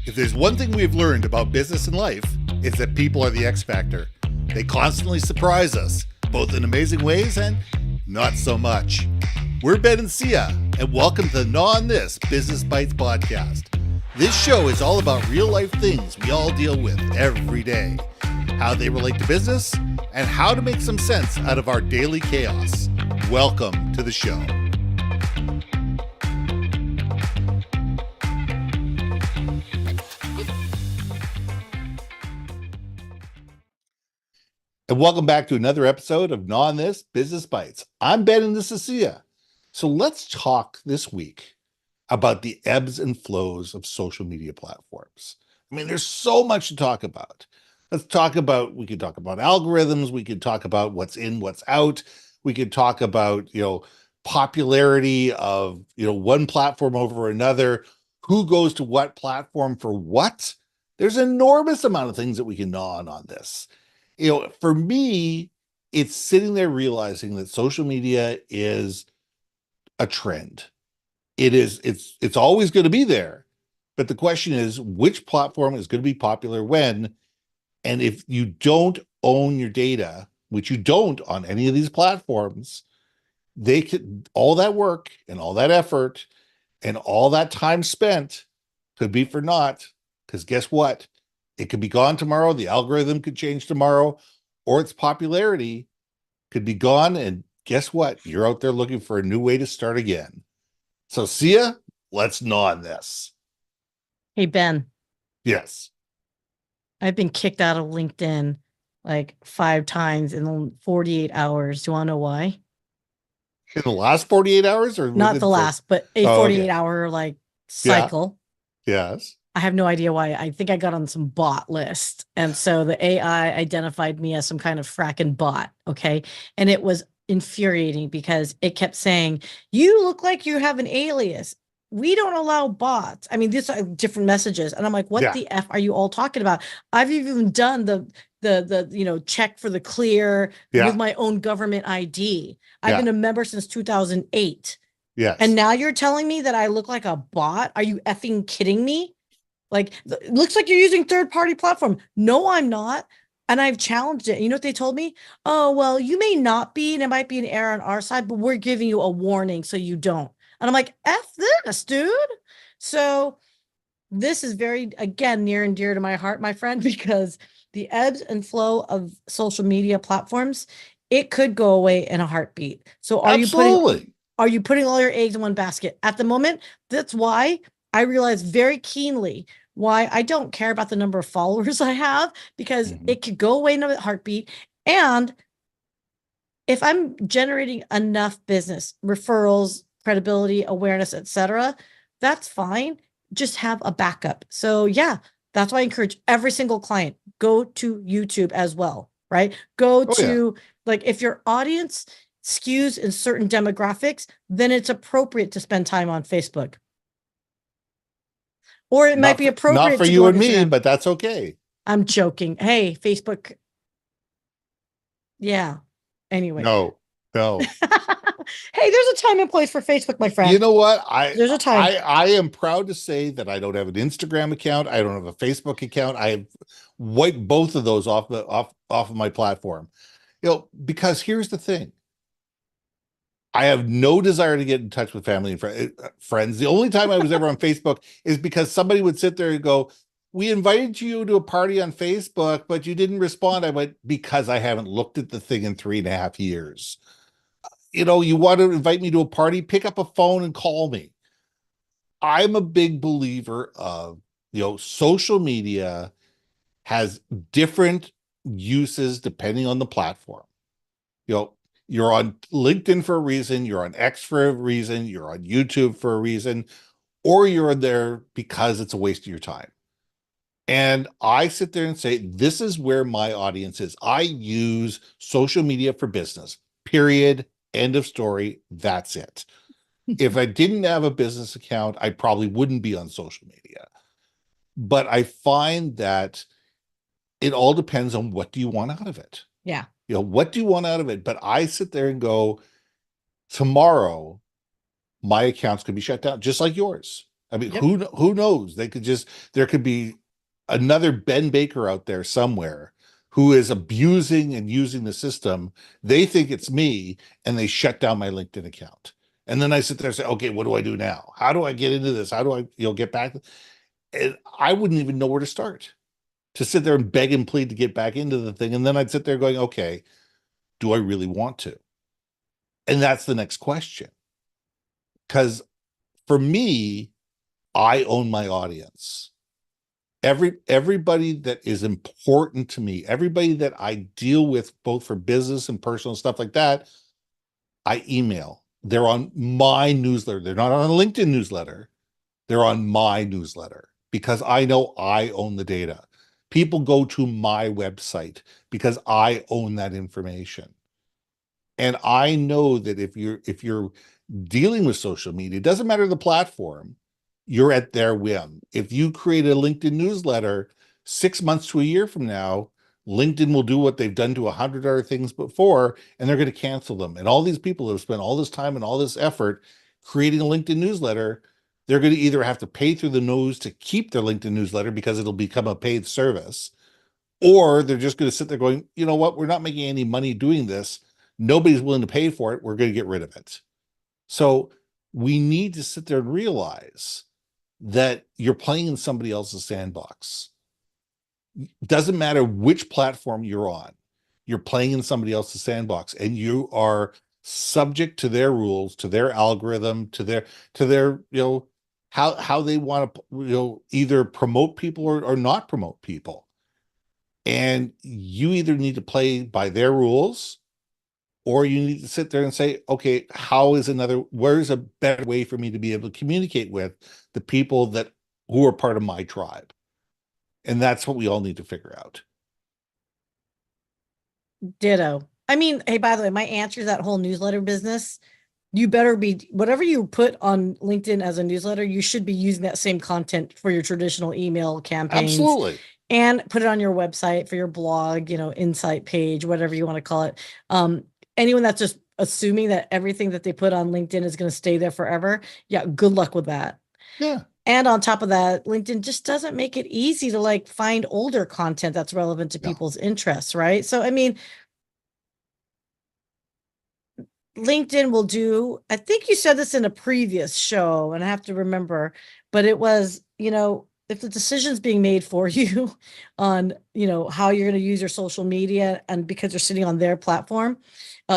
If there's one thing we've learned about business and life, it's that people are the X factor. They constantly surprise us, both in amazing ways and not so much. We're Ben and Syya, and welcome to the Gnaw on This Business Bites podcast. This show is all about real life things we all deal with every day, how they relate to business, and how to make some sense out of our daily chaos. Welcome to the show. And welcome back to another episode of Gnaw on This Business Bites. I'm Ben and this is Syya. So let's talk this week about the ebbs and flows of social media platforms. I mean, there's so much to talk about. We could talk about algorithms. We could talk about what's in, what's out. We could talk about, popularity of, one platform over another, who goes to what platform for what. There's an enormous amount of things that we can gnaw on this. For me, it's sitting there realizing that social media is a trend. It's always going to be there. But the question is, which platform is going to be popular when? And if you don't own your data, which you don't on any of these platforms, they could, all that work and all that effort and all that time spent could be for naught. Because guess what? It could be gone tomorrow. The algorithm could change tomorrow, or its popularity could be gone. And guess what? You're out there looking for a new way to start again. So, Syya, let's gnaw on this. Hey, Ben. Yes. I've been kicked out of LinkedIn like 5 times in 48 hours. Do you want to know why? In the last 48 hours? Or not the last, but a 48-hour cycle. Yeah. Yes. I have no idea why. I think I got on some bot list. And so the AI identified me as some kind of fracking bot. Okay. And it was infuriating because it kept saying, you look like you have an alias. We don't allow bots. I mean, these are different messages. And I'm like, what the F are you all talking about? I've even done the check for the clear with my own government ID. I've been a member since 2008. Yes. And now you're telling me that I look like a bot? Are you effing kidding me? Like, it looks like you're using third-party platform. No, I'm not. And I've challenged it. You know what they told me? Oh, well, you may not be, and it might be an error on our side, but we're giving you a warning so you don't. And I'm like, F this, dude. So this is very, again, near and dear to my heart, my friend, because the ebbs and flow of social media platforms, it could go away in a heartbeat. So are you putting all your eggs in one basket? At the moment, that's why I realize very keenly why I don't care about the number of followers I have, because it could go away in a heartbeat. And if I'm generating enough business, referrals, credibility, awareness, etc., that's fine. Just have a backup. So yeah, that's why I encourage every single client, go to YouTube as well, right? If your audience skews in certain demographics, then it's appropriate to spend time on Facebook. Or it might be appropriate. Not for you and me, but that's okay. I'm joking. Hey, Facebook. Yeah. Anyway. No. Hey, there's a time and place for Facebook, my friend. You know what? There's a time. I am proud to say that I don't have an Instagram account. I don't have a Facebook account. I have wiped both of those off of my platform. Because here's the thing. I have no desire to get in touch with family and friends. The only time I was ever on Facebook is because somebody would sit there and go, we invited you to a party on Facebook, but you didn't respond. I went, because I haven't looked at the thing in 3.5 years. You want to invite me to a party, pick up a phone and call me. I'm a big believer of, social media has different uses depending on the platform. You're on LinkedIn for a reason, you're on X for a reason, you're on YouTube for a reason, or you're there because it's a waste of your time. And I sit there and say, this is where my audience is. I use social media for business, period, end of story, that's it. If I didn't have a business account, I probably wouldn't be on social media. But I find that it all depends on what do you want out of it. Yeah. What do you want out of it? But I sit there and go, tomorrow, my accounts could be shut down, just like yours. I mean, Yep. who knows? There could be another Ben Baker out there somewhere who is abusing and using the system. They think it's me, and they shut down my LinkedIn account. And then I sit there and say, okay, what do I do now? How do I get into this? How do I, get back? And I wouldn't even know where to start, to sit there and beg and plead to get back into the thing. And then I'd sit there going, okay, do I really want to? And that's the next question. Because for me, I own my audience. Everybody that is important to me, everybody that I deal with, both for business and personal stuff like that, I email. They're on my newsletter. They're not on a LinkedIn newsletter. They're on my newsletter because I know I own the data. People go to my website because I own that information. And I know that if you're dealing with social media, it doesn't matter the platform, you're at their whim. If you create a LinkedIn newsletter 6 months to a year from now, LinkedIn will do what they've done to 100 other things before, and they're going to cancel them. And all these people have spent all this time and all this effort creating a LinkedIn newsletter, they're going to either have to pay through the nose to keep their LinkedIn newsletter because it'll become a paid service, or they're just going to sit there going, you know what, we're not making any money doing this. Nobody's willing to pay for it. We're going to get rid of it. So we need to sit there and realize that you're playing in somebody else's sandbox. Doesn't matter which platform you're on, you're playing in somebody else's sandbox, and you are subject to their rules, to their algorithm, to their how they want to either promote people or not promote people. And you either need to play by their rules, or you need to sit there and say, okay, where's a better way for me to be able to communicate with the people who are part of my tribe? And that's what we all need to figure out. Ditto. I mean, hey, by the way, my answer to that whole newsletter business, you better be, whatever you put on LinkedIn as a newsletter, you should be using that same content for your traditional email campaigns. Absolutely. And put it on your website for your blog, insight page, whatever you want to call it. Anyone that's just assuming that everything that they put on LinkedIn is going to stay there forever, yeah, good luck with that. Yeah. And on top of that, LinkedIn just doesn't make it easy to find older content that's relevant to people's interests, right? So, I mean, LinkedIn will do, I think you said this in a previous show, and I have to remember, but it was, if the decision's being made for you on, how you're going to use your social media, and because you're sitting on their platform,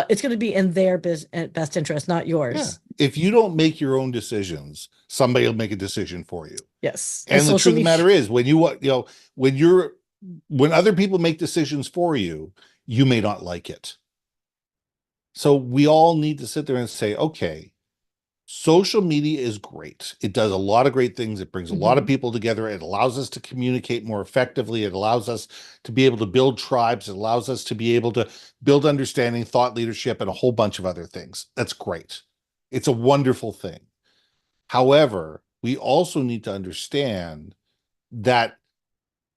it's going to be in their best interest, not yours. Yeah. If you don't make your own decisions, somebody will make a decision for you. Yes. And the truth of the matter is, when other people make decisions for you, you may not like it. So we all need to sit there and say, okay, social media is great. It does a lot of great things. It brings a lot of people together. It allows us to communicate more effectively. It allows us to be able to build tribes. It allows us to be able to build understanding, thought leadership, and a whole bunch of other things. That's great. It's a wonderful thing. However, we also need to understand that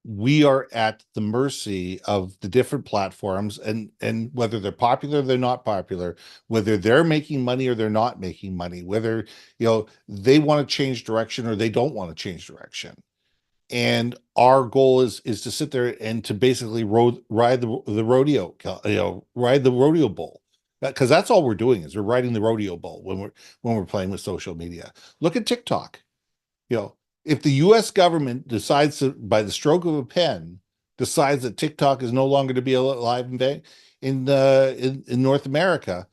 we are at the mercy of the different platforms, and whether they're popular or they're not popular, whether they're making money or they're not making money, whether they want to change direction or they don't want to change direction. And our goal is to sit there and to basically ride the rodeo, ride the rodeo bull, because that's all we're doing is we're riding the rodeo bull when we're playing with social media. Look at TikTok. If the US government decides to, by the stroke of a pen, decides that TikTok is no longer to be alive in North America,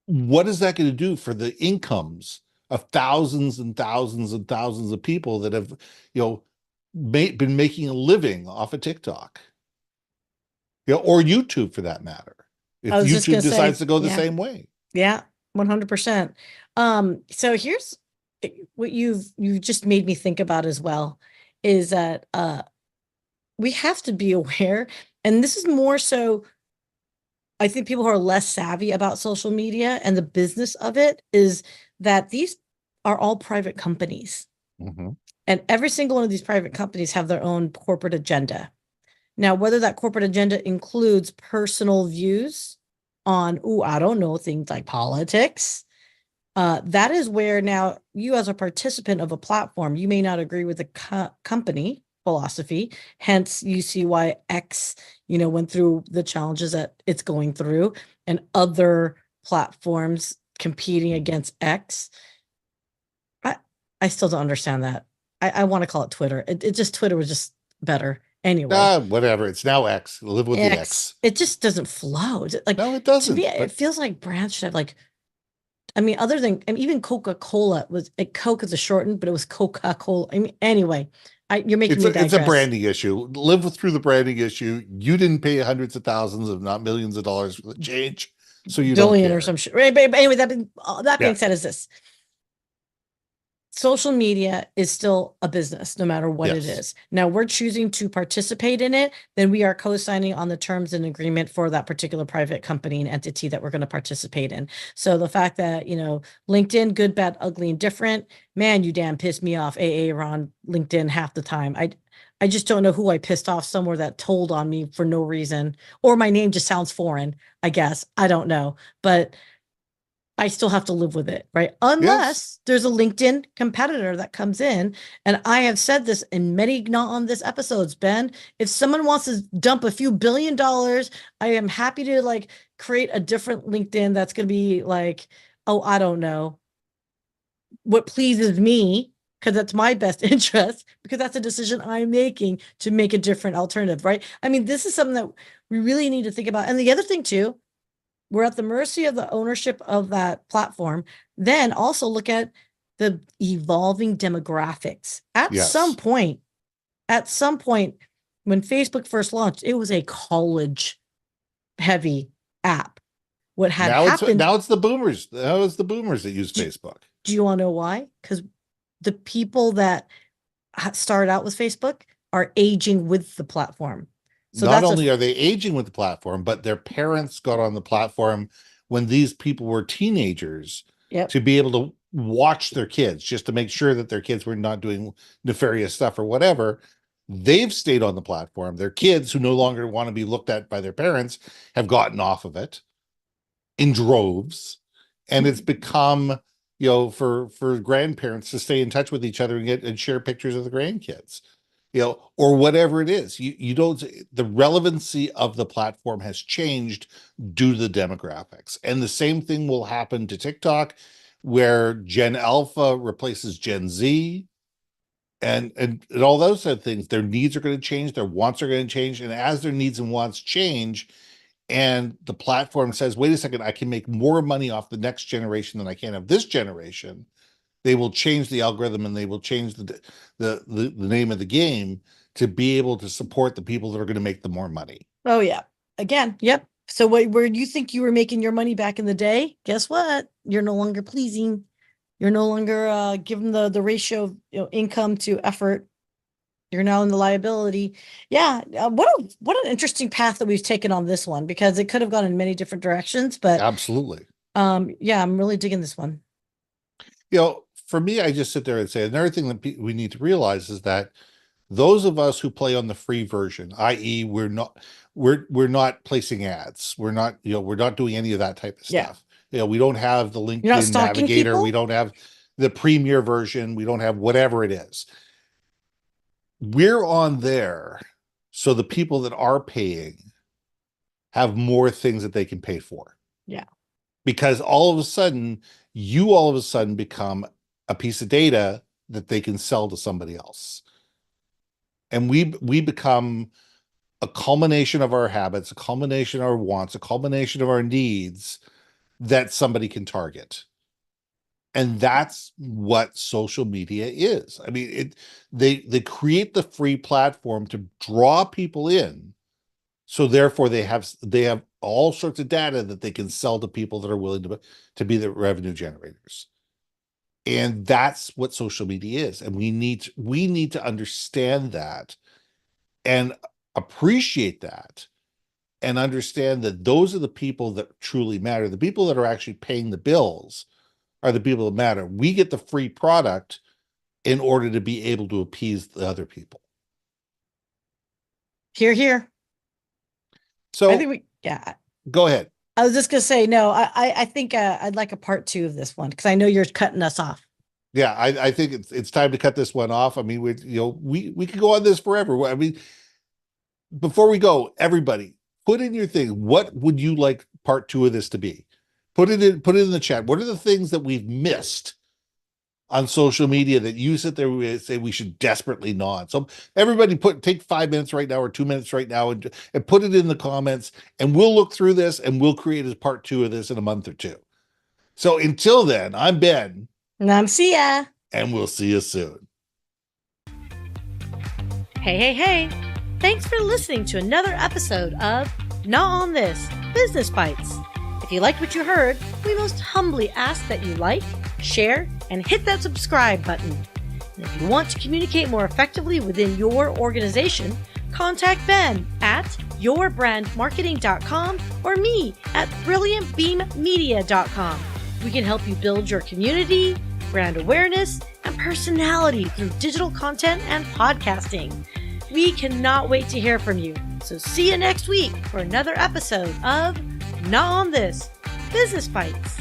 what is that going to do for the incomes of thousands and thousands and thousands of people that have, been making a living off of TikTok, or YouTube for that matter, if YouTube decides to go the same way? Yeah, 100%. So here's what you've just made me think about as well, is that we have to be aware, and this is more so, I think people who are less savvy about social media and the business of it, is that these are all private companies. And every single one of these private companies have their own corporate agenda. Now, whether that corporate agenda includes personal views on, I don't know, things like politics, That is where now you, as a participant of a platform, you may not agree with the company philosophy. Hence, you see why X, went through the challenges that it's going through, and other platforms competing against X. I still don't understand that. I want to call it Twitter. It just Twitter was just better anyway. Whatever. It's now X. Live with the X. It just doesn't flow. Like, No, it to doesn't. me, it feels like brands should have like, I mean, other than, and even Coca-Cola was, Coke is a shortened, but it was Coca-Cola. I mean, anyway, you're making me digress. It's a branding issue. Live through the branding issue. You didn't pay hundreds of thousands, if not millions of dollars for the change, so you don't care. Or some shit. Right, but anyway, that being said, is this: social media is still a business, no matter what it is. Now we're choosing to participate in it, then we are co-signing on the terms and agreement for that particular private company and entity that we're going to participate in. So the fact that, LinkedIn, good, bad, ugly, and different, man, you damn pissed me off, AA, on LinkedIn half the time. I just don't know who I pissed off somewhere that told on me for no reason, or my name just sounds foreign, I guess. I don't know. But I still have to live with it, right? Unless there's a LinkedIn competitor that comes in. And I have said this in many Not on This episodes, Ben. If someone wants to dump a few $1 billion, I am happy to like create a different LinkedIn that's going to be like, oh, I don't know, what pleases me, because that's my best interest, because that's a decision I'm making to make a different alternative, right? I mean, this is something that we really need to think about. And the other thing too, we're at the mercy of the ownership of that platform. Then also look at the evolving demographics. At some point, when Facebook first launched, it was a college heavy app. What had happened? Now it's the boomers. Now it's the boomers that use Facebook. Do you want to know why? Because the people that started out with Facebook are aging with the platform. So not only are they aging with the platform, but their parents got on the platform when these people were teenagers to be able to watch their kids, just to make sure that their kids were not doing nefarious stuff or whatever. They've stayed on the platform. Their kids, who no longer want to be looked at by their parents, have gotten off of it in droves. And it's become, for grandparents to stay in touch with each other and share pictures of the grandkids. Or whatever it is, you don't, the relevancy of the platform has changed due to the demographics. And the same thing will happen to TikTok, where Gen Alpha replaces Gen Z and all those sort of things. Their needs are going to change, their wants are going to change. And as their needs and wants change, and the platform says, wait a second, I can make more money off the next generation than I can of this generation, they will change the algorithm and they will change the name of the game to be able to support the people that are going to make the more money. Oh yeah. Again, yep. So where you think you were making your money back in the day, guess what? You're no longer pleasing. You're no longer given the ratio of income to effort. You're now in the liability. Yeah. What an interesting path that we've taken on this one, because it could have gone in many different directions, but absolutely. Yeah, I'm really digging this one. For me, I just sit there and say, another thing that we need to realize is that those of us who play on the free version, i.e. we're not placing ads. We're not doing any of that type of stuff. We don't have the LinkedIn Navigator. People? We don't have the premier version. We don't have whatever it is. We're on there, so the people that are paying have more things that they can pay for. Yeah. Because all of a sudden become a piece of data that they can sell to somebody else. And we become a culmination of our habits, a culmination of our wants, a culmination of our needs that somebody can target. And that's what social media is. I mean, they create the free platform to draw people in. So therefore they have all sorts of data that they can sell to people that are willing to be the revenue generators. And that's what social media is. And we need to understand that and appreciate that and understand that those are the people that truly matter. The people that are actually paying the bills are the people that matter. We get the free product in order to be able to appease the other people. Hear, hear. So I think go ahead. I was just gonna say no. I think I'd like a part 2 of this one because I know you're cutting us off. Yeah, I think it's time to cut this one off. I mean, we could go on this forever. I mean, before we go, everybody, put in your thing. What would you like part 2 of this to be? Put it in the chat. What are the things that we've missed on social media that you sit there and say we should desperately not? So everybody take 5 minutes right now or 2 minutes right now and put it in the comments, and we'll look through this and we'll create a part 2 of this in a month or two. So until then, I'm Ben. And I'm Syya. And we'll see you soon. Hey. Thanks for listening to another episode of Gnaw on This, Business Bites. If you liked what you heard, we most humbly ask that you like, share, and hit that subscribe button. And if you want to communicate more effectively within your organization, contact Ben at yourbrandmarketing.com or me at brilliantbeammedia.com. We can help you build your community, brand awareness, and personality through digital content and podcasting. We cannot wait to hear from you. So see you next week for another episode of Gnaw on This, Business Bites.